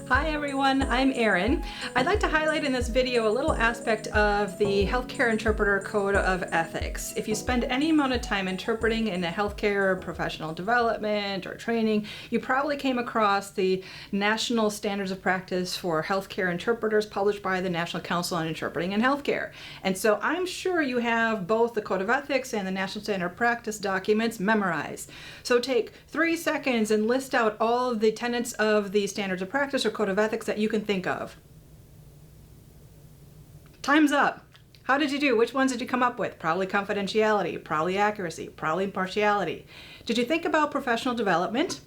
Hi everyone, I'm Erin. I'd like to highlight in this video a little aspect of the Healthcare Interpreter Code of Ethics. If you spend any amount of time interpreting in a healthcare professional development or training, you probably came across the National Standards of Practice for Healthcare Interpreters published by the National Council on Interpreting in Healthcare. And so I'm sure you have both the Code of Ethics and the National Standard of Practice documents memorized. So take 3 seconds and list out all of the tenets of the Standards of Practice or Code of Ethics that you can think of. Time's up. How did you do? Which ones did you come up with? Probably confidentiality, probably accuracy, probably impartiality. Did you think about professional development?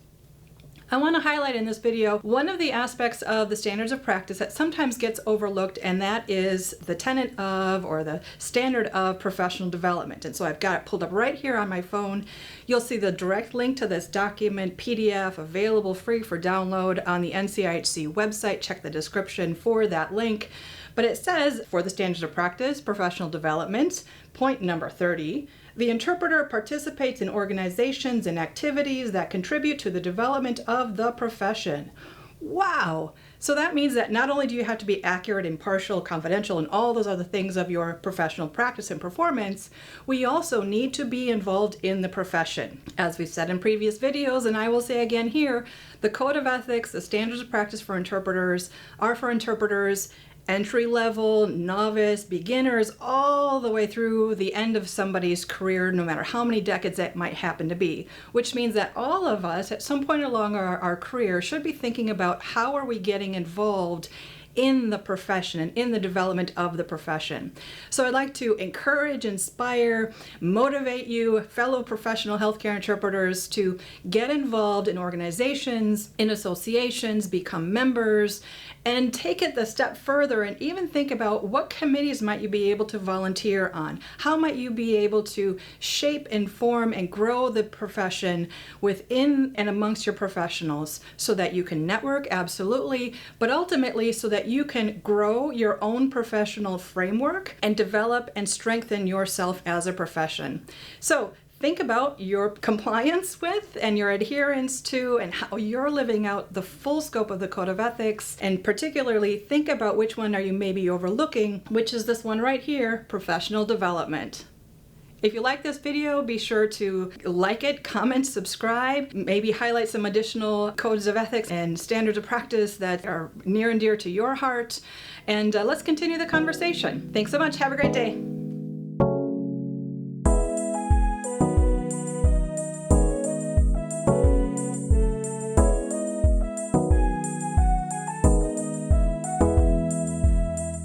I want to highlight in this video one of the aspects of the standards of practice that sometimes gets overlooked, and that is the tenet of, or the standard of, professional development. And so I've got it pulled up right here on my phone. You'll see the direct link to this document PDF available free for download on the NCIHC website. Check the description for that link. But it says, for the standards of practice, professional development, point number 30, the interpreter participates in organizations and activities that contribute to the development of the profession. Wow! So that means that not only do you have to be accurate, impartial, confidential, and all those other things of your professional practice and performance, we also need to be involved in the profession. As we've said in previous videos, and I will say again here, the Code of Ethics, the standards of practice for interpreters, are for interpreters entry-level, novice, beginners, all the way through the end of somebody's career, no matter how many decades that might happen to be. Which means that all of us, at some point along our career, should be thinking about how are we getting involved in the profession and in the development of the profession. So I'd like to encourage, inspire, motivate you, fellow professional healthcare interpreters, to get involved in organizations, in associations, become members, and take it the step further and even think about what committees might you be able to volunteer on. How might you be able to shape, inform, and grow the profession within and amongst your professionals so that you can network, absolutely, but ultimately so that you can grow your own professional framework and develop and strengthen yourself as a profession. So think about your compliance with and your adherence to and how you're living out the full scope of the Code of Ethics, and particularly think about which one are you maybe overlooking, which is this one right here, professional development. If you like this video, be sure to like it, comment, subscribe, maybe highlight some additional codes of ethics and standards of practice that are near and dear to your heart, and let's continue the conversation. Thanks so much. Have a great day.